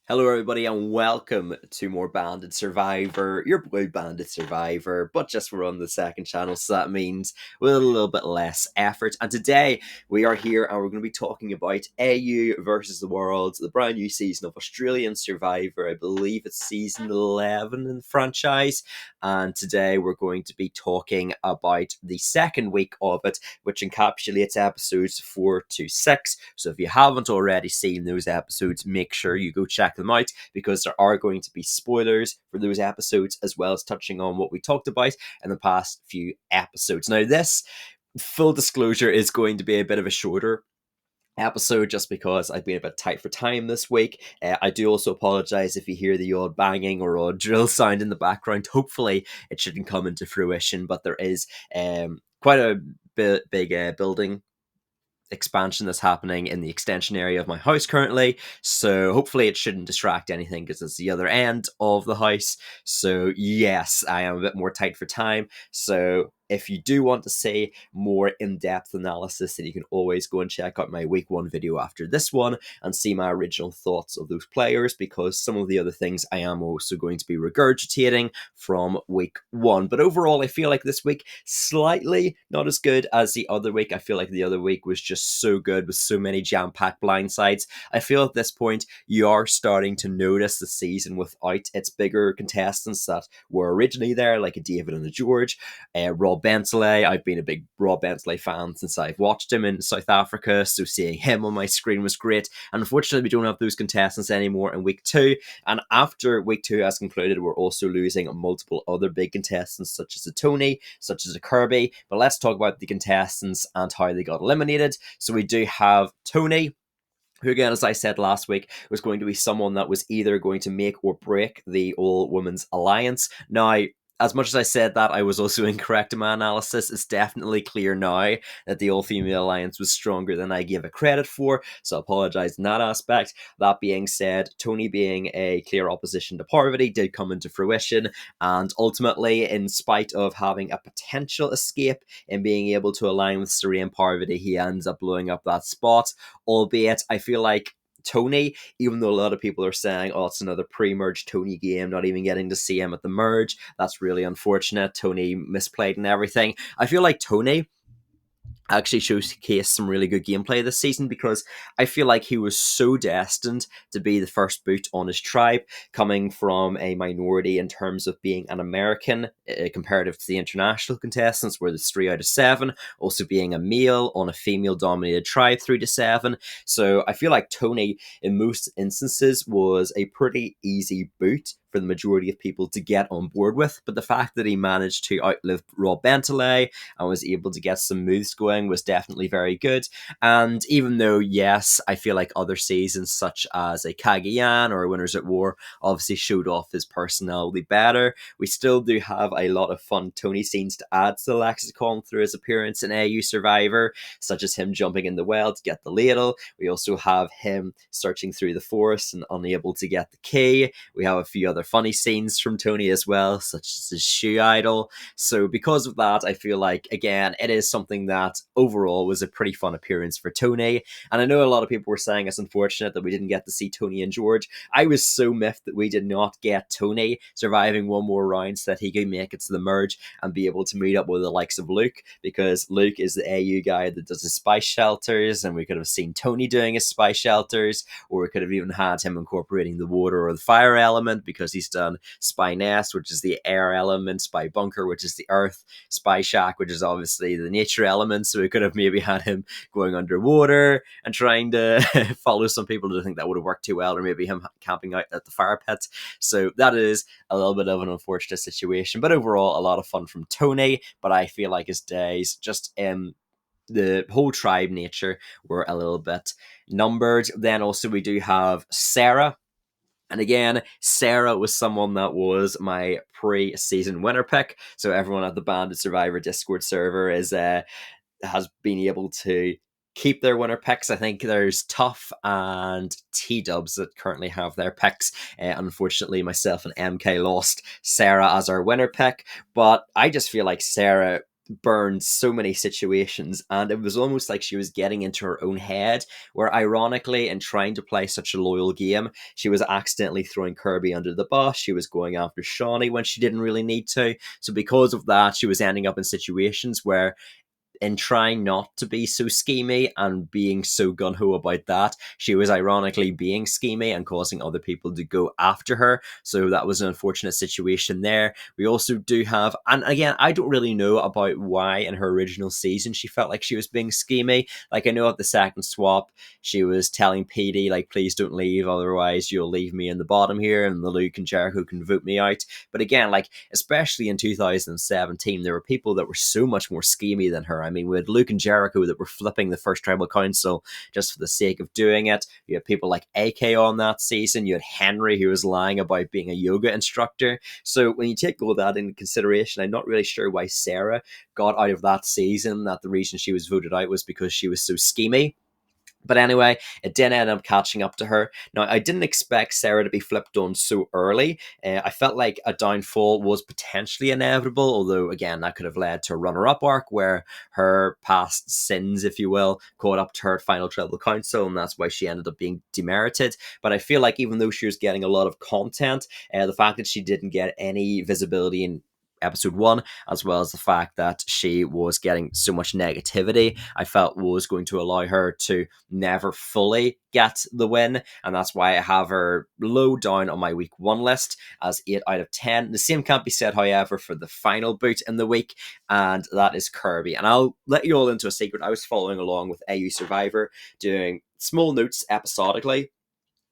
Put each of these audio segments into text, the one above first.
Hello, everybody, and welcome to more Banded Survivor. Your boy Banded Survivor, but just we're on the second channel, so that means with a little bit less effort. And today we are here and we're going to be talking about AU versus the World, the brand new season of Australian Survivor. I believe it's season 11 in the franchise. And today we're going to be talking about the second week of it, which encapsulates episodes 4 to 6. So if you haven't already seen those episodes, make sure you go check them out because there are going to be spoilers for those episodes as well as touching on what we talked about in the past few episodes. Now, this, full disclosure, is going to be a bit of a shorter episode just because I've been a bit tight for time this week. I do also apologize if you hear the odd banging or odd drill sound in the background. Hopefully it shouldn't come into fruition, but there is quite a big building expansion that's happening in the extension area of my house currently, so hopefully it shouldn't distract anything because it's the other end of the house. So yes, I am a bit more tight for time, so if you do want to see more in-depth analysis, then you can always go and check out my week 1 video after this one and see my original thoughts of those players, because some of the other things I am also going to be regurgitating from week 1. But overall, I feel like this week slightly not as good as the other week. I feel like the other week was just so good with so many jam-packed blindsides. I feel at this point you are starting to notice the season without its bigger contestants that were originally there, like a David and a George. Rob Bentley, I've been a big Rob Bentley fan since I've watched him in South Africa, so seeing him on my screen was great. And unfortunately, we don't have those contestants anymore in week 2. And after week 2 has concluded, we're also losing multiple other big contestants, such as a Tony, such as a Kirby. But let's talk about the contestants and how they got eliminated. So we do have Tony, who, again, as I said last week, was going to be someone that was either going to make or break the all-women's alliance. Now, as much as I said that, I was also incorrect in my analysis. It's definitely clear now that the all-female alliance was stronger than I gave it credit for, so I apologise in that aspect. That being said, Tony being a clear opposition to Parvati did come into fruition, and ultimately, in spite of having a potential escape in being able to align with Cirie and Parvati, he ends up blowing up that spot, albeit I feel like Tony, even though a lot of people are saying, oh, it's another pre-merge Tony game, not even getting to see him at the merge, that's really unfortunate. Tony misplayed and everything. I feel like Tony actually showcased some really good gameplay this season, because I feel like he was so destined to be the first boot on his tribe, coming from a minority in terms of being an American, comparative to the international contestants, where there's 3 out of 7, also being a male on a female-dominated tribe 3 to 7. So I feel like Tony, in most instances, was a pretty easy boot for the majority of people to get on board with, but the fact that he managed to outlive Rob Bentley and was able to get some moves going was definitely very good. And even though, yes, I feel like other seasons such as a Cagayan or Winners at War obviously showed off his personality better, we still do have a lot of fun Tony scenes to add to the lexicon through his appearance in AU Survivor, such as him jumping in the well to get the ladle. We also have him searching through the forest and unable to get the key. We have a few other funny scenes from Tony as well, such as his shoe idol. So because of that, I feel like, again, it is something that overall was a pretty fun appearance for Tony. And I know a lot of people were saying it's unfortunate that we didn't get to see Tony and George. I was so miffed that we did not get Tony surviving one more round so that he could make it to the merge and be able to meet up with the likes of Luke, because Luke is the AU guy that does his spice shelters, and we could have seen Tony doing his spice shelters, or we could have even had him incorporating the water or the fire element, because he's done Spy Nest, which is the air element, Spy Bunker, which is the earth, Spy Shack, which is obviously the nature element. So we could have maybe had him going underwater and trying to follow some people who think that would have worked too well, or maybe him camping out at the fire pit. So that is a little bit of an unfortunate situation, but overall a lot of fun from Tony. But I feel like his days just the whole tribe nature were a little bit numbered. Then also we do have Sarah. And again, Sarah was someone that was my pre-season winner pick. So everyone at the Banded Survivor Discord server has been able to keep their winner picks. I think there's Tough and T-Dubs that currently have their picks. Unfortunately, myself and MK lost Sarah as our winner pick. But I just feel like Sarah burned so many situations, and it was almost like she was getting into her own head, where ironically, in trying to play such a loyal game, she was accidentally throwing Kirby under the bus. She was going after Shonee when she didn't really need to. So because of that, she was ending up in situations where, in trying not to be so schemy and being so gun ho about that, she was ironically being schemy and causing other people to go after her. So that was an unfortunate situation there. We also do have, and again, I don't really know about why in her original season she felt like she was being schemy. Like, I know at the second swap, she was telling Petey, like, please don't leave, otherwise you'll leave me in the bottom here, and the Luke and Jericho can vote me out. But again, like, especially in 2017, there were people that were so much more schemy than her. I mean, we had Luke and Jericho that were flipping the first tribal council just for the sake of doing it. You had people like AK on that season. You had Henry, who was lying about being a yoga instructor. So when you take all that into consideration, I'm not really sure why Sarah got out of that season, that the reason she was voted out was because she was so schemy. But anyway, it did end up catching up to her. Now, I didn't expect Sarah to be flipped on so early. I felt like a downfall was potentially inevitable, although, again, that could have led to a runner-up arc where her past sins, if you will, caught up to her at Final Tribal Council, and that's why she ended up being demerited. But I feel like even though she was getting a lot of content, the fact that she didn't get any visibility in episode one, as well as the fact that she was getting so much negativity, I felt was going to allow her to never fully get the win, and that's why I have her low down on my week one list as 8 out of 10. The same can't be said, however, for the final boot in the week, and that is Kirby. And I'll let you all into a secret. I was following along with AU Survivor, doing small notes episodically.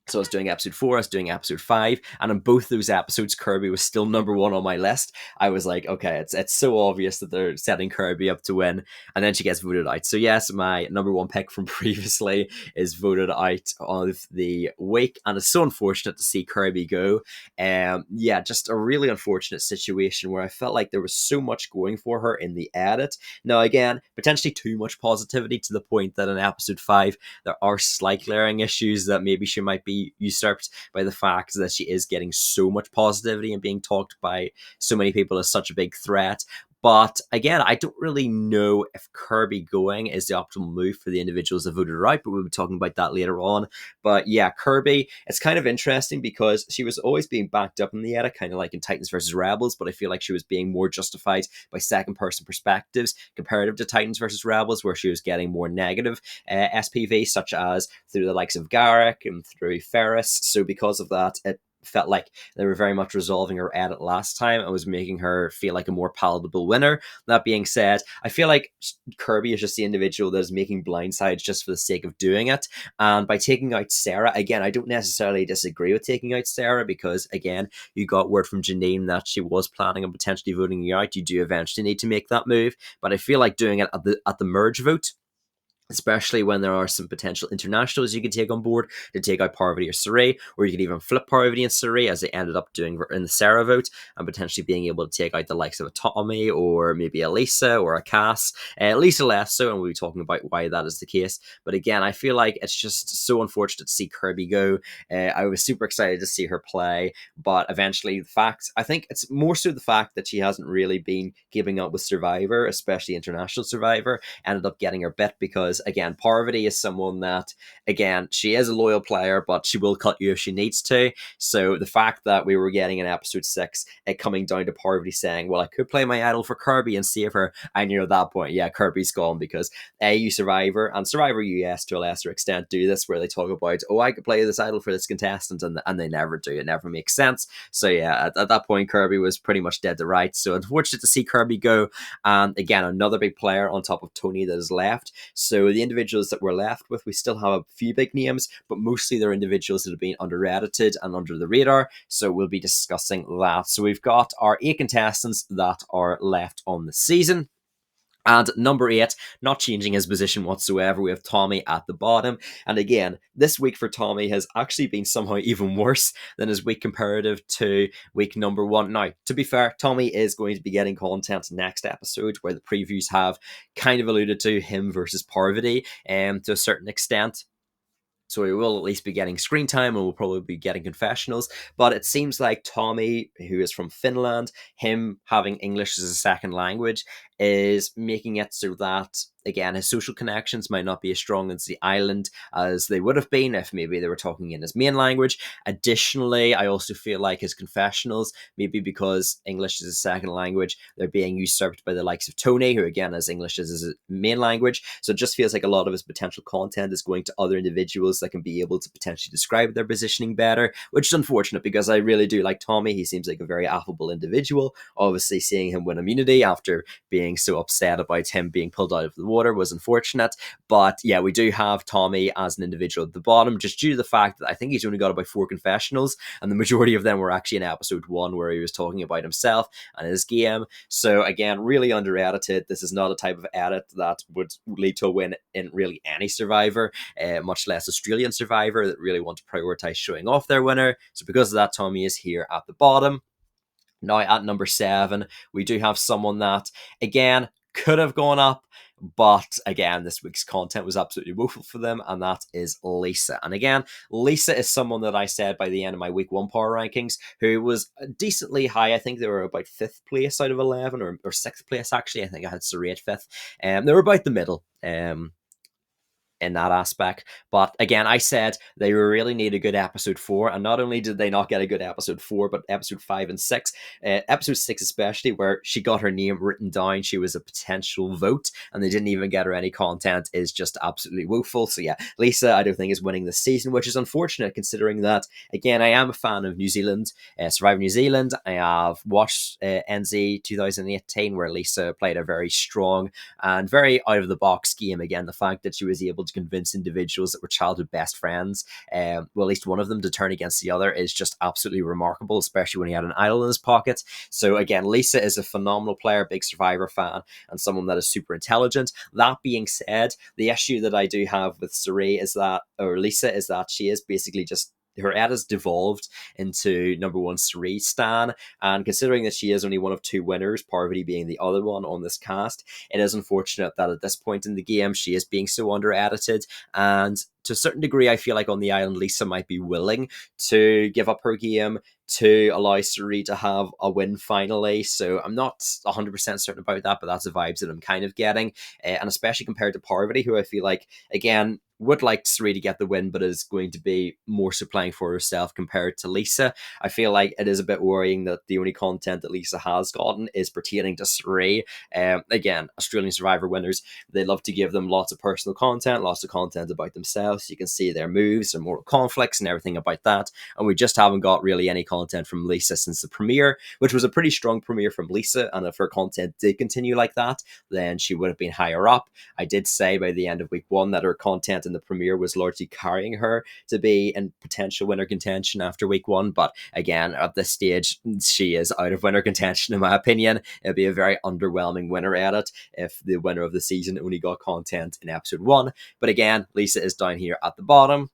So I was doing episode 4, I was doing episode 5, and in both those episodes, Kirby was still number 1 on my list. I was like, okay, it's so obvious that they're setting Kirby up to win, and then she gets voted out. So yes, my number 1 pick from previously is voted out of the week, and it's so unfortunate to see Kirby go. Yeah, just a really unfortunate situation where I felt like there was so much going for her in the edit. Now again, potentially too much positivity to the point that in episode 5, there are slight glaring issues that maybe she might be usurped by the fact that she is getting so much positivity and being talked by so many people as such a big threat. But again, I don't really know if Kirby going is the optimal move for the individuals that voted her out, but we'll be talking about that later on. But yeah, Kirby, it's kind of interesting because she was always being backed up in the edit, kind of like in Titans versus Rebels, but I feel like she was being more justified by second person perspectives comparative to Titans versus Rebels, where she was getting more negative SPV, such as through the likes of Garrick and through Ferris. So because of that, it felt like they were very much resolving her edit last time and was making her feel like a more palatable winner. That being said, I feel like Kirby is just the individual that is making blindsides just for the sake of doing it. And by taking out Sarah, again, I don't necessarily disagree with taking out Sarah because, again, you got word from Janine that she was planning on potentially voting you out. You do eventually need to make that move. But I feel like doing it at the merge vote, especially when there are some potential internationals you could take on board to take out Parvati or Cirie, or you could even flip Parvati and Cirie as they ended up doing in the Sarah vote, and potentially being able to take out the likes of a Tommy or maybe a Lisa or a Cass. Lisa less so, and we'll be talking about why that is the case. But again, I feel like it's just so unfortunate to see Kirby go. I was super excited to see her play, but eventually the fact, I think it's more so the fact that she hasn't really been keeping up with Survivor, especially International Survivor, ended up getting her bit because, again, Parvati is someone that, again, she is a loyal player, but she will cut you if she needs to. So the fact that we were getting in episode 6 it coming down to Parvati saying, well, I could play my idol for Kirby and save her, I knew at that point, yeah, Kirby's gone, because AU Survivor and Survivor US to a lesser extent do this, where they talk about, oh, I could play this idol for this contestant, and they never do. It never makes sense. So yeah, at that point, Kirby was pretty much dead to rights. So unfortunate to see Kirby go. And again, another big player on top of Tony that is left. So the individuals that we're left with, we still have a few big names, but mostly they're individuals that have been underedited and under the radar. So we'll be discussing that. So we've got our 8 contestants that are left on the season. And number 8, not changing his position whatsoever, we have Tommy at the bottom. And again, this week for Tommy has actually been somehow even worse than his week comparative to week number 1. Now, to be fair, Tommy is going to be getting content next episode, where the previews have kind of alluded to him versus Parvati to a certain extent. So we will at least be getting screen time, and we'll probably be getting confessionals. But it seems like Tommy, who is from Finland, him having English as a second language, is making it so that, again, his social connections might not be as strong as the island as they would have been if maybe they were talking in his main language. Additionally, I also feel like his confessionals, maybe because English is a second language, they're being usurped by the likes of Tony, who again has English as his main language. So it just feels like a lot of his potential content is going to other individuals that can be able to potentially describe their positioning better, which is unfortunate because I really do like Tommy. He seems like a very affable individual. Obviously, seeing him win immunity after being so upset about him being pulled out of the water was unfortunate. But yeah, we do have Tommy as an individual at the bottom, just due to the fact that I think he's only got about 4 confessionals, and the majority of them were actually in episode 1 where he was talking about himself and his game. So again, really underedited. This is not a type of edit that would lead to a win in really any Survivor, much less Australian Survivor that really want to prioritize showing off their winner. So because of that, Tommy is here at the bottom. Now at number 7, we do have someone that, again, could have gone up, but again, this week's content was absolutely woeful for them, and that is Lisa. And again, Lisa is someone that I said by the end of my week 1 power rankings, who was decently high. I think they were about 5th place out of 11, or 6th place, actually. I think I had Cirie at 5th. They were about the middle. In that aspect. But again, I said they really need a good episode 4, and not only did they not get a good episode 4, but episode 5 and 6, episode 6 especially, where she got her name written down, she was a potential vote, and they didn't even get her any content, is just absolutely woeful. So yeah, Lisa, I don't think is winning this season, which is unfortunate considering that, again, I am a fan of New Zealand, Survivor New Zealand. I have watched NZ 2018, where Lisa played a very strong and very out of the box game. Again, the fact that she was able to convince individuals that were childhood best friends, well, at least one of them, to turn against the other is just absolutely remarkable, especially when he had an idol in his pocket. So again, Lisa is a phenomenal player, big Survivor fan, and someone that is super intelligent. That being said, the issue that I do have with Cirie is that, or Lisa, is that she is basically just, her ad has devolved into number 1 Cirie stan, and considering that she is only one of 2 winners, Parvati being the other one on this cast, it is unfortunate that at this point in the game she is being so under-edited. And to a certain degree, I feel like on the island, Lisa might be willing to give up her game to allow Cirie to have a win finally. So I'm not 100% certain about that, but that's the vibes that I'm kind of getting. And especially compared to Parvati, who I feel like, again, would like Cirie to get the win, but is going to be more supplying for herself compared to Lisa. I feel like it is a bit worrying that the only content that Lisa has gotten is pertaining to Cirie. Again, Australian Survivor winners, they love to give them lots of personal content, lots of content about themselves. You can see their moves, their moral conflicts, and everything about that. And we just haven't got really any content from Lisa since the premiere, which was a pretty strong premiere from Lisa. And if her content did continue like that, then she would have been higher up. I did say by the end of week 1 that her content in the premiere was largely carrying her to be in potential winner contention after week 1. But again, at this stage, she is out of winner contention, in my opinion. It'd be a very underwhelming winner edit if the winner of the season only got content in episode 1. But again, Lisa is down here at the bottom.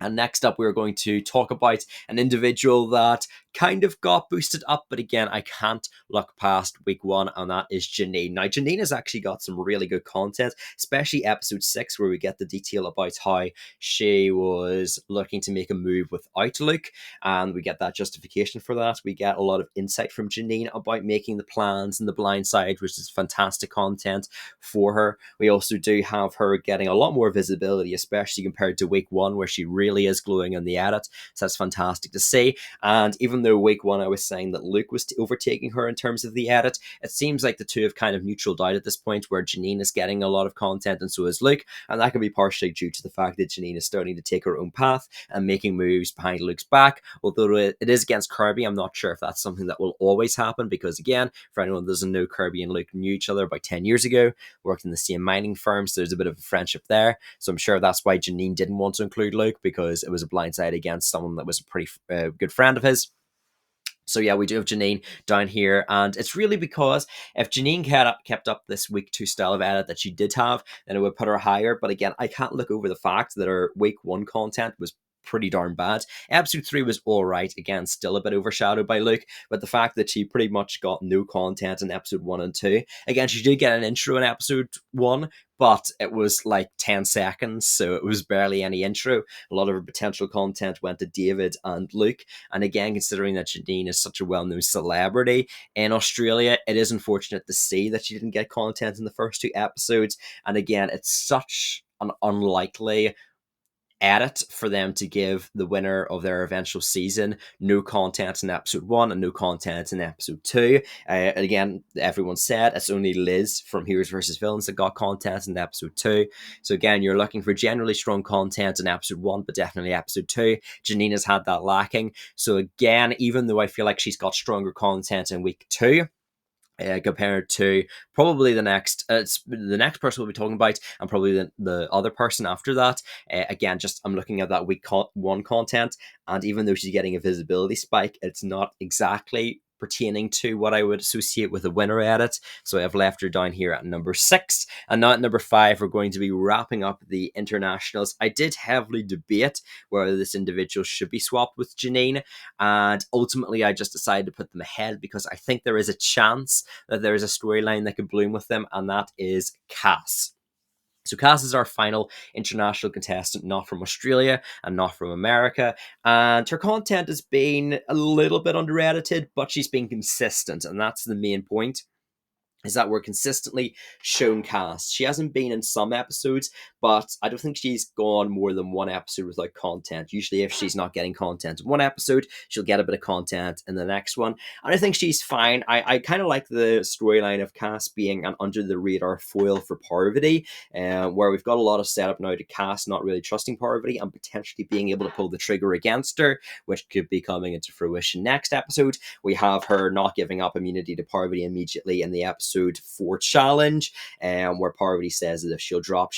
And next up, we're going to talk about an individual that kind of got boosted up, but again, I can't look past week 1, and that is Janine. Now, Janine has actually got some really good content, especially episode 6, where we get the detail about how she was looking to make a move without Luke, and we get that justification for that. We get a lot of insight from Janine about making the plans and the blind side, which is fantastic content for her. We also do have her getting a lot more visibility, especially compared to week 1, where she really is glowing in the edit. So that's fantastic to see. And even though week 1 I was saying that Luke was overtaking her in terms of the edit, it seems like the two have kind of neutraled out at this point, where Janine is getting a lot of content and so is Luke. And that can be partially due to the fact that Janine is starting to take her own path and making moves behind Luke's back. Although it is against Kirby, I'm not sure if that's something that will always happen, because again, for anyone that doesn't know, Kirby and Luke knew each other about 10 years ago, worked in the same mining firm, so there's a bit of a friendship there. So I'm sure that's why Janine didn't want to include Luke, because it was a blindside against someone that was a pretty good friend of his. So yeah, we do have Janine down here, and it's really because if Janine kept up this week 2 style of edit that she did have, then it would put her higher. But again, I can't look over the fact that her week 1 content was pretty darn bad. Episode 3 was alright, again, still a bit overshadowed by Luke, but the fact that she pretty much got no content in episode 1 and 2. Again, she did get an intro in episode 1, but it was like 10 seconds, so it was barely any intro. A lot of her potential content went to David and Luke, and again, considering that Janine is such a well-known celebrity in Australia, it is unfortunate to see that she didn't get content in the first 2 episodes, and again, it's such an unlikely edit for them to give the winner of their eventual season no content in episode 1 and no content in episode 2. Again, everyone said it's only Liz from Heroes vs. Villains that got content in episode 2. So again, you're looking for generally strong content in episode 1, but definitely episode 2. Janine has had that lacking. So again, even though I feel like she's got stronger content in week 2, compared to probably the next person we'll be talking about, and probably the other person after that. Again, just I'm looking at that week 1 content, and even though she's getting a visibility spike, it's not exactly pertaining to what I would associate with a winner edit. So I've left her down here at number 6. And now at number 5, we're going to be wrapping up the internationals. I did heavily debate whether this individual should be swapped with Janine, and ultimately I just decided to put them ahead because I think there is a chance that there is a storyline that could bloom with them, and that is Cass. So Cass is our final international contestant, not from Australia and not from America, and her content has been a little bit under-edited, but she's been consistent, and that's the main point, is that we're consistently shown Cass. She hasn't been in some episodes, but I don't think she's gone more than 1 episode without content. Usually if she's not getting content in 1 episode, she'll get a bit of content in the next one. And I think she's fine. I kind of like the storyline of Cass being an under-the-radar foil for Parvati, where we've got a lot of setup now to Cass not really trusting Parvati and potentially being able to pull the trigger against her, which could be coming into fruition next episode. We have her not giving up immunity to Parvati immediately in the episode 4 challenge, where Parvati says that if she'll drop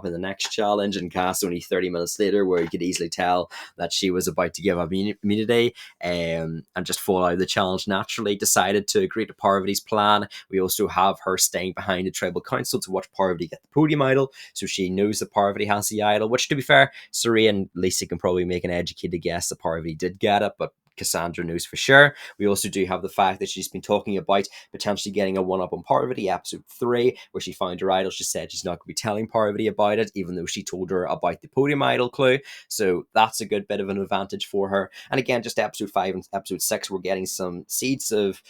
in the next challenge, and Cass only 30 minutes later, where you could easily tell that she was about to give up immunity and just fall out of the challenge naturally, decided to agree to Parvati's plan. We also have her staying behind the tribal council to watch Parvati get the podium idol, so she knows that Parvati has the idol, which, to be fair, Cirie and Lisa can probably make an educated guess that Parvati did get it, but Kassandre knows for sure. We also do have the fact that she's been talking about potentially getting a one-up on Parvati, episode 3, where she found her idol. She said she's not going to be telling Parvati about it, even though she told her about the podium idol clue. So that's a good bit of an advantage for her. And again, just episode 5 and episode 6, we're getting some seeds of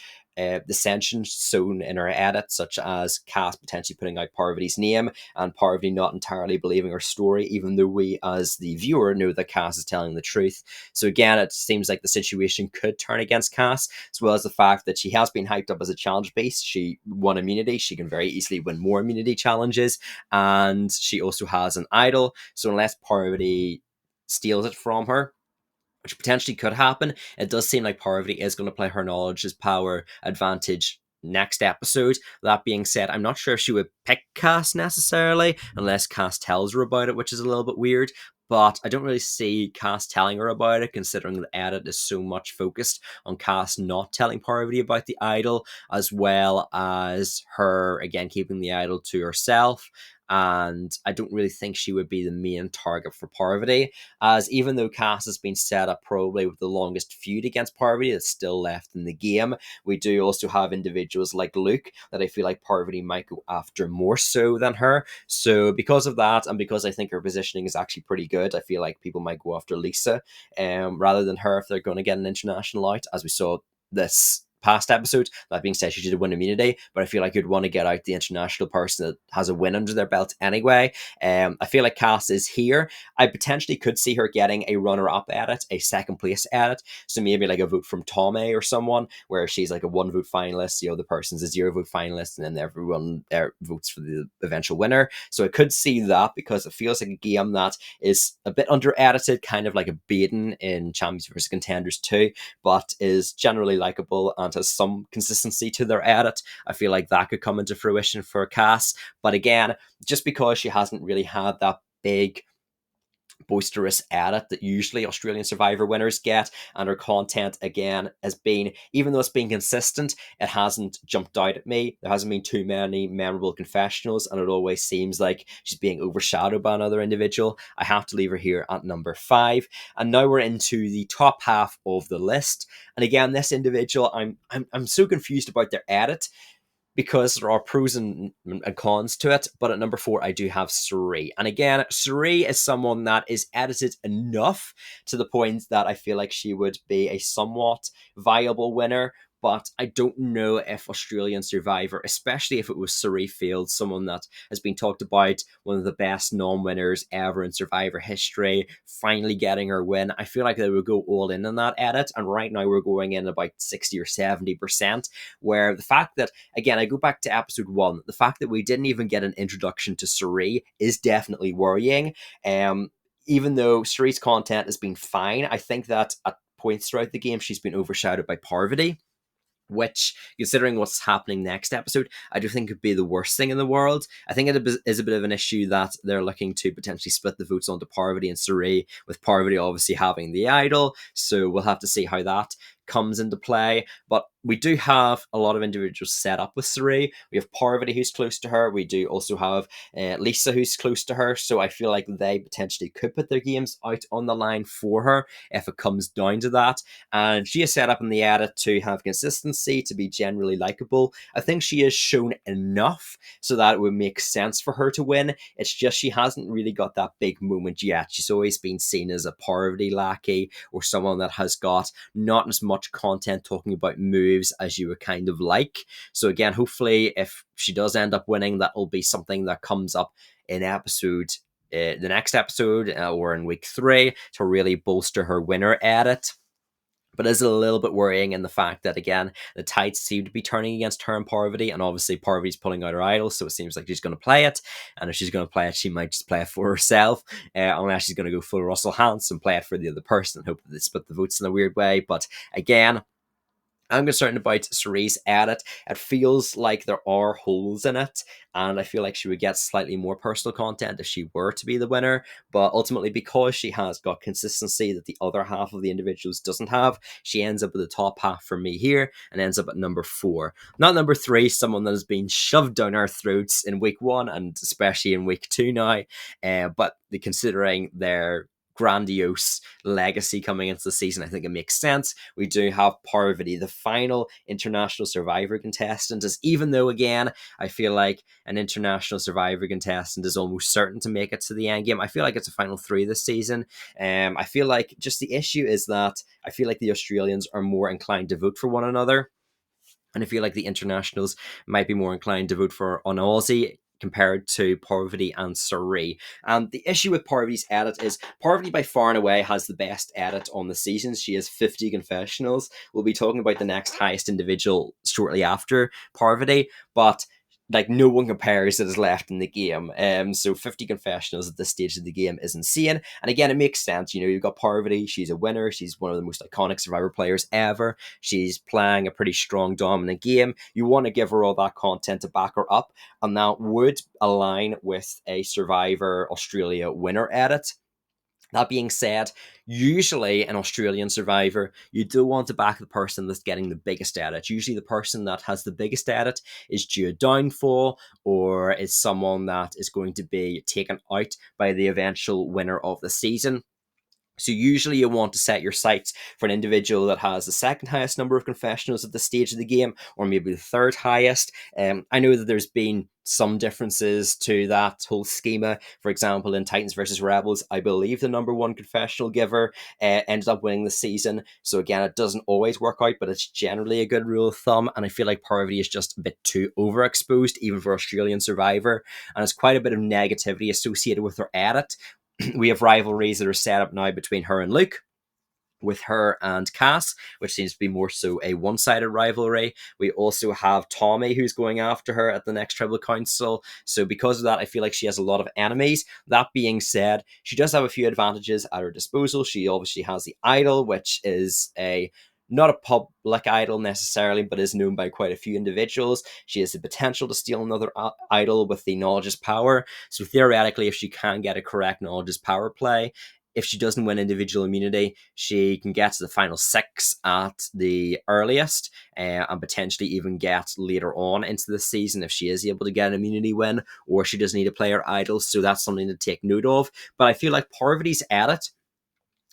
dissension sown in her edit, such as Cass potentially putting out Parvati's name and Parvati not entirely believing her story, even though we as the viewer know that Cass is telling the truth. So again, it seems like the situation could turn against Cass, as well as the fact that she has been hyped up as a challenge base. She won immunity. She can very easily win more immunity challenges, and she also has an idol. So unless Parvati steals it from her, which potentially could happen, it does seem like Parvati is going to play her knowledge as power advantage next episode. That being said, I'm not sure if she would pick Cass necessarily, unless Cass tells her about it, which is a little bit weird. But I don't really see Cass telling her about it, considering the edit is so much focused on Cass not telling Parvati about the idol, as well as her, again, keeping the idol to herself. And I don't really think she would be the main target for Parvati, as even though Cass has been set up probably with the longest feud against Parvati that's still left in the game, we do also have individuals like Luke that I feel like Parvati might go after more so than her. So because of that, and because I think her positioning is actually pretty good, I feel like people might go after Lisa rather than her if they're going to get an international out, as we saw this past episode. That being said, she did win immunity, but I feel like you'd want to get out the international person that has a win under their belt anyway. I feel like Cass is here. I potentially could see her getting a runner-up edit, a second place edit, so maybe like a vote from Tommy or someone, where she's like a 1 vote finalist, the other person's a 0 vote finalist, and then everyone votes for the eventual winner. So I could see that, because it feels like a game that is a bit under-edited, kind of like a Baden in Champions vs. Contenders 2, but is generally likable and has some consistency to their edit. I feel like that could come into fruition for Cass. But again, just because she hasn't really had that big boisterous edit that usually Australian Survivor winners get, and her content again has been, even though it's been consistent, it hasn't jumped out at me. There hasn't been too many memorable confessionals, and it always seems like she's being overshadowed by another individual. I have to leave her here at number 5. And now we're into the top half of the list. And again, this individual, I'm so confused about their edit, because there are pros and cons to it. But at number 4, I do have Cirie. And again, Cirie is someone that is edited enough to the point that I feel like she would be a somewhat viable winner. But I don't know if Australian Survivor, especially if it was Cirie Field, someone that has been talked about, one of the best non-winners ever in Survivor history, finally getting her win. I feel like they would go all in on that edit. And right now we're going in about 60 or 70%, where the fact that, again, I go back to episode 1, the fact that we didn't even get an introduction to Cirie is definitely worrying. Even though Cirie's content has been fine, I think that at points throughout the game she's been overshadowed by Parvati, which, considering what's happening next episode, I do think could be the worst thing in the world. I think it is a bit of an issue that they're looking to potentially split the votes onto Parvati and Cirie, with Parvati obviously having the idol, so we'll have to see how that comes into play. But we do have a lot of individuals set up with Cirie. We have Parvati, who's close to her. We do also have Lisa, who's close to her. So I feel like they potentially could put their games out on the line for her if it comes down to that. And she is set up in the edit to have consistency, to be generally likable. I think she has shown enough so that it would make sense for her to win. It's just she hasn't really got that big moment yet. She's always been seen as a Parvati lackey, or someone that has got not as much content talking about moves as you would kind of like. So again, hopefully if she does end up winning, that will be something that comes up in the next episode, or in week 3, to really bolster her winner edit. But is a little bit worrying in the fact that, again, the tides seem to be turning against her and Parvati, and obviously Parvati's pulling out her idol, so it seems like she's going to play it. And if she's going to play it, she might just play it for herself, unless she's going to go full Russell Hantz and play it for the other person and hope that they split the votes in a weird way. But again, I'm concerned about Cirie's edit. It feels like there are holes in it, and I feel like she would get slightly more personal content if she were to be the winner. But ultimately, because she has got consistency that the other half of the individuals doesn't have, she ends up at the top half for me here and ends up at number 4. Not number 3, someone that has been shoved down our throats in week 1 and especially in week 2 now. But considering their grandiose legacy coming into the season, I think it makes sense. We do have Parvati, the final international Survivor contestant, as even though, again, I feel like an international Survivor contestant is almost certain to make it to the end game. I feel like it's a final 3 this season. I feel like just the issue is that I feel like the Australians are more inclined to vote for one another, and I feel like the internationals might be more inclined to vote for an Aussie compared to Parvati and Cirie. And the issue with Parvati's edit is Parvati by far and away has the best edit on the season. She has 50 confessionals. We'll be talking about the next highest individual shortly after Parvati, but like no one compares that is left in the game. So 50 confessionals at this stage of the game is insane. And again, it makes sense. You know, you've got Parvati, she's a winner, she's one of the most iconic Survivor players ever. She's playing a pretty strong, dominant game. You want to give her all that content to back her up, and that would align with a Survivor Australia winner edit. That being said, usually in Australian Survivor, you do want to back the person that's getting the biggest edit. Usually the person that has the biggest edit is due a downfall, or is someone that is going to be taken out by the eventual winner of the season. So usually you want to set your sights for an individual that has the second highest number of confessionals at this stage of the game, or maybe the third highest. I know that there's been some differences to that whole schema. For example, in Titans versus Rebels, I believe the number 1 confessional giver ended up winning the season. So again, it doesn't always work out, but it's generally a good rule of thumb. And I feel like Parvati is just a bit too overexposed, even for Australian Survivor. And there's quite a bit of negativity associated with her edit. We have rivalries that are set up now between her and Luke, with her and Cass, which seems to be more so a one-sided rivalry. We also have Tommy, who's going after her at the next Tribal Council. So because of that, I feel like she has a lot of enemies. That being said, she does have a few advantages at her disposal. She obviously has the idol, which is not a public idol necessarily, but is known by quite a few individuals. She has the potential to steal another idol with the knowledge is power. So theoretically, if she can get a correct knowledge is power play, if she doesn't win individual immunity, she can get to the final 6 at the earliest, and potentially even get later on into the season if she is able to get an immunity win, or she does need to play her idols. So that's something to take note of. But I feel like Parvati's at it,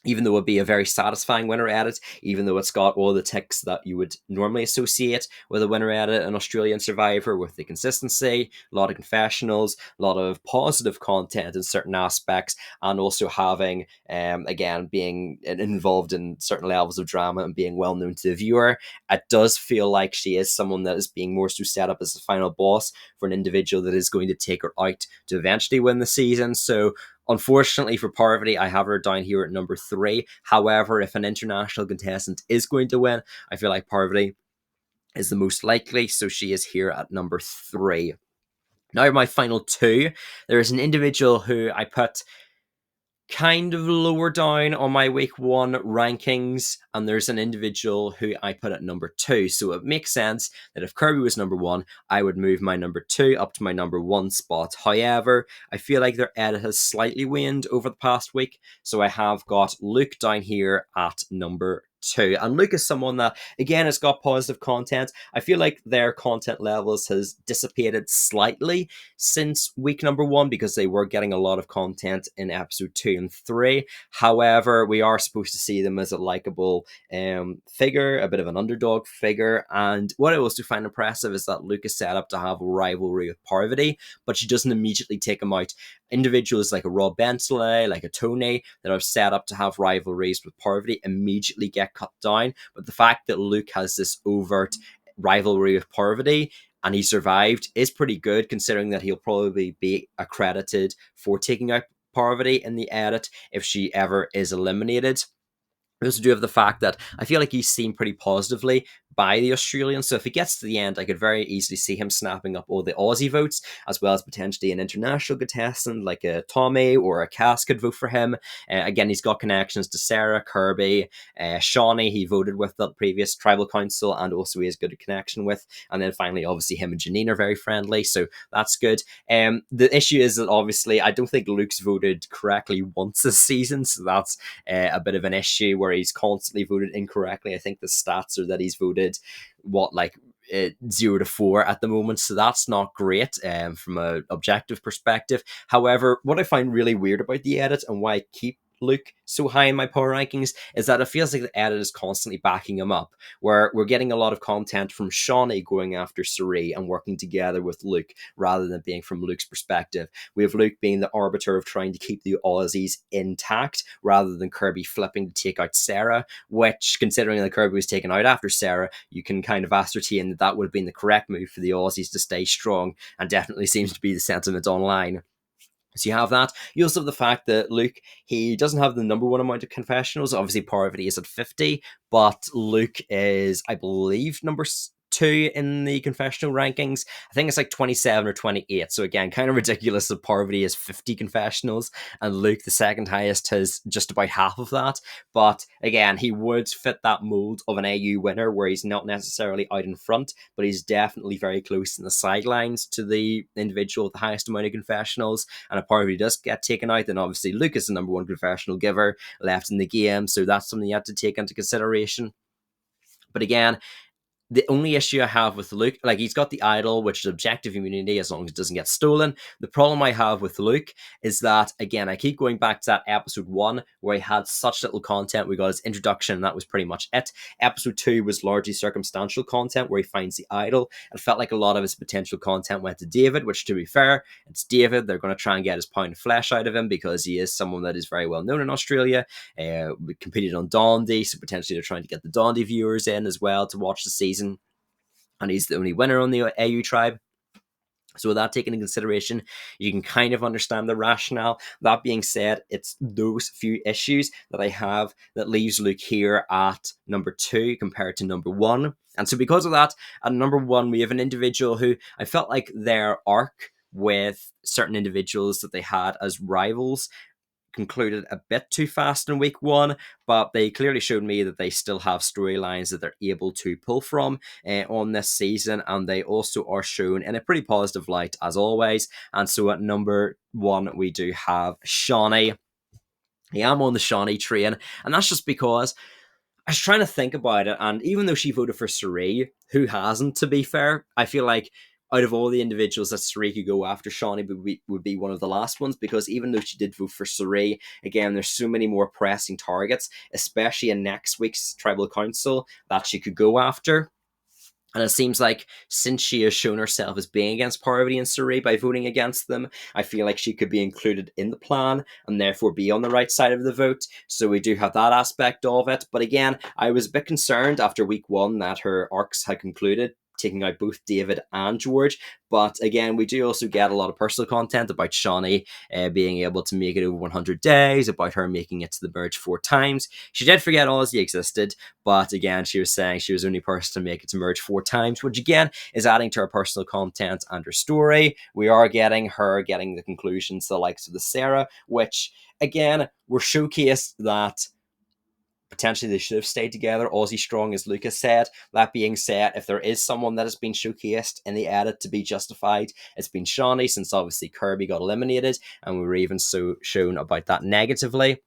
even though it'd be a very satisfying winner at it, even though it's got all the ticks that you would normally associate with a winner at it, an Australian Survivor, with the consistency, a lot of confessionals, a lot of positive content in certain aspects, and also having, again, being involved in certain levels of drama and being well known to the viewer. It does feel like she is someone that is being more so set up as the final boss for an individual that is going to take her out to eventually win the season. So unfortunately for Parvati, I have her down here at number 3. However, if an international contestant is going to win, I feel like Parvati is the most likely, so she is here at number 3. Now, my final 2, there is an individual who I put kind of lower down on my week 1 rankings, and there's an individual who I put at number 2. So it makes sense that if Kirby was number 1, I would move my number 2 up to my number 1 spot. However, I feel like their edit has slightly waned over the past week, so I have got Luke down here at number 2. And Luke is someone that, again, has got positive content. I feel like their content levels has dissipated slightly since week number 1, because they were getting a lot of content in episode 2 and 3. However, we are supposed to see them as a likable figure, a bit of an underdog figure. And what I also find impressive is that Luke is set up to have a rivalry with Parvati, but she doesn't immediately take him out. Individuals like a Rob Bentley, like a Tony, that are set up to have rivalries with Parvati immediately get cut down. But the fact that Luke has this overt rivalry with Parvati and he survived is pretty good, considering that he'll probably be accredited for taking out Parvati in the edit if she ever is eliminated. We also do have the fact that I feel like he's seen pretty positively by the Australians. So if he gets to the end, I could very easily see him snapping up all the Aussie votes, as well as potentially an international contestant like a Tommy or a Cass could vote for him. Again, he's got connections to Sarah, Kirby, Shonee, he voted with the previous tribal council, and also he has good connection with. And then finally, obviously, him and Janine are very friendly, so that's good. The issue is that obviously I don't think Luke's voted correctly once this season, so that's a bit of an issue where he's constantly voted incorrectly. I think the stats are that he's voted 0 to 4 at the moment, so that's not great from an objective perspective. However, what I find really weird about the edit and why I keep Luke so high in my power rankings is that it feels like the edit is constantly backing him up, where we're getting a lot of content from Shonee going after Cirie and working together with Luke rather than being from Luke's perspective. We have Luke being the arbiter of trying to keep the Aussies intact rather than Kirby flipping to take out Sarah, which, considering that Kirby was taken out after Sarah, you can kind of ascertain that that would have been the correct move for the Aussies to stay strong, and definitely seems to be the sentiment online. So you have that. You also have the fact that Luke, he doesn't have the number 1 amount of confessionals. Obviously, Parvati is at 50, but Luke is, I believe, number 2 in the confessional rankings. I think it's like 27 or 28. So again, kind of ridiculous that Parvati has 50 confessionals and Luke, the second highest, has just about half of that. But again, he would fit that mold of an AU winner, where he's not necessarily out in front, but he's definitely very close in the sidelines to the individual with the highest amount of confessionals. And if Parvati does get taken out, then obviously Luke is the number 1 confessional giver left in the game. So that's something you have to take into consideration. But again, the only issue I have with Luke, like, he's got the idol, which is objective immunity as long as it doesn't get stolen. The problem I have with Luke is that, again, I keep going back to that episode 1 where he had such little content. We got his introduction, and that was pretty much it. Episode 2 was largely circumstantial content where he finds the idol. It felt like a lot of his potential content went to David, which, to be fair, it's David. They're going to try and get his pound of flesh out of him because he is someone that is very well known in Australia. We competed on Dondi, so potentially they're trying to get the Dondi viewers in as well to watch the season. And he's the only winner on the AU tribe. So with that taken into consideration, you can kind of understand the rationale. That being said, it's those few issues that I have that leaves Luke here at number 2 compared to number 1. And so because of that, at number 1, we have an individual who I felt like their arc with certain individuals that they had as rivals concluded a bit too fast in week 1, but they clearly showed me that they still have storylines that they're able to pull from on this season, and they also are shown in a pretty positive light as always. And so at number 1, we do have Shonee. I am on the Shonee train, and that's just because I was trying to think about it, and even though she voted for Cirie, who hasn't, to be fair, I feel like out of all the individuals that Cirie could go after, Shonee would be one of the last ones, because even though she did vote for Cirie, again, there's so many more pressing targets, especially in next week's Tribal Council, that she could go after. And it seems like since she has shown herself as being against Parvati and Cirie by voting against them, I feel like she could be included in the plan and therefore be on the right side of the vote. So we do have that aspect of it. But again, I was a bit concerned after week one that her arcs had concluded, taking out both David and George. But again, we do also get a lot of personal content about Shonee being able to make it over 100 days, about her making it to the merge 4 times. She did forget Ozzy existed, but again, she was saying she was the only person to make it to merge 4 times, which again is adding to her personal content and her story. We are getting her getting the conclusions, the likes of the Sarah, which again were showcased that potentially they should have stayed together. Aussie strong, as Lucas said. That being said, if there is someone that has been showcased in the edit to be justified, it's been Shonee, since obviously Kirby got eliminated, and we were even so shown about that negatively.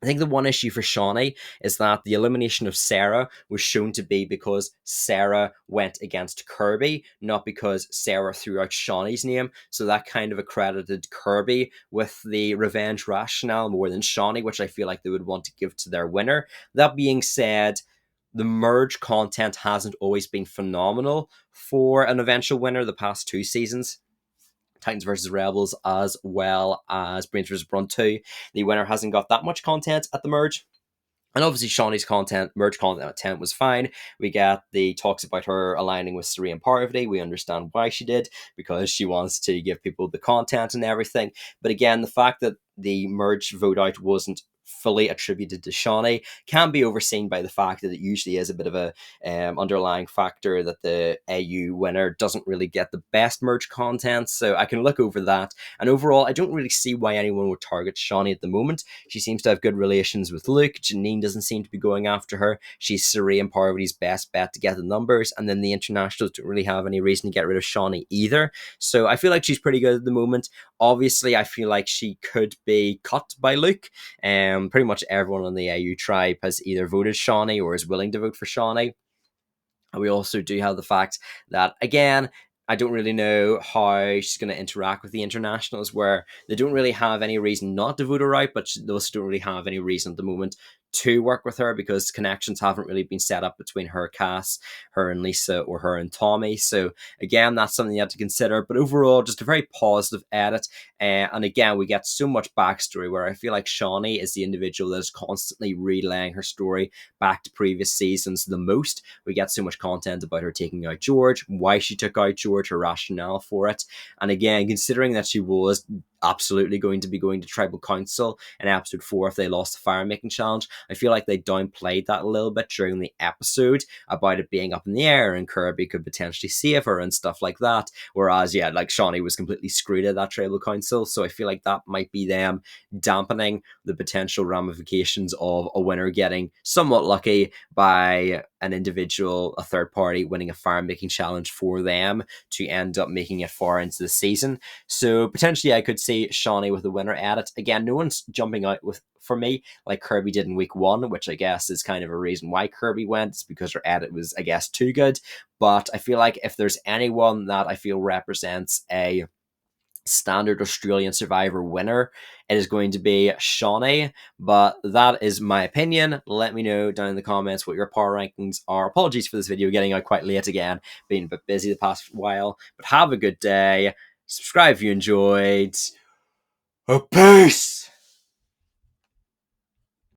I think the one issue for Shonee is that the elimination of Sarah was shown to be because Sarah went against Kirby, not because Sarah threw out Shonee's name. So that kind of accredited Kirby with the revenge rationale more than Shonee, which I feel like they would want to give to their winner. That being said, the merge content hasn't always been phenomenal for an eventual winner the past 2 seasons. Titans versus Rebels, as well as Brains vs. Brawn 2. The winner hasn't got that much content at the merge. And obviously, Shonee's content, merge content at 10 was fine. We get the talks about her aligning with Cirie and Parvati. We understand why she did, because she wants to give people the content and everything. But again, the fact that the merge vote out wasn't fully attributed to Shonee can be overseen by the fact that it usually is a bit of a underlying factor that the AU winner doesn't really get the best merge content. So I can look over that. And overall, I don't really see why anyone would target Shonee at the moment. She seems to have good relations with Luke. Janine doesn't seem to be going after her. She's Cirie and Parvati's best bet to get the numbers. And then the internationals don't really have any reason to get rid of Shonee either. So I feel like she's pretty good at the moment. Obviously, I feel like she could be cut by Luke. Pretty much everyone on the AU tribe has either voted Shonee or is willing to vote for Shonee. And we also do have the fact that, again, I don't really know how she's going to interact with the internationals, where they don't really have any reason not to vote her out, but they also don't really have any reason at the moment to work with her, because connections haven't really been set up between her, Cass, her and Lisa, or her and Tommy. So again, that's something you have to consider. But overall, just a very positive edit. And again, we get so much backstory, where I feel like Shonee is the individual that is constantly relaying her story back to previous seasons the most. We get so much content about her taking out George, why she took out George, her rationale for it. And again, considering that she was absolutely going to be going to Tribal Council in episode 4 if they lost the fire making challenge, I feel like they downplayed that a little bit during the episode about it being up in the air and Kirby could potentially save her and stuff like that. Whereas, yeah, like Shonee was completely screwed at that Tribal Council. So I feel like that might be them dampening the potential ramifications of a winner getting somewhat lucky by an individual, a third party, winning a fire making challenge for them to end up making it far into the season. So potentially I could see Shonee with the winner edit. Again, no one's jumping out with, for me, like Kirby did in week 1, which I guess is kind of a reason why Kirby went. It's because her edit was, I guess, too good. But I feel like if there's anyone that I feel represents a standard Australian Survivor winner, it is going to be Shonee. But that is my opinion. Let me know down in the comments what your power rankings are. Apologies for this video getting out quite late again, being a bit busy the past while, but have a good day. Subscribe if you enjoyed. Peace!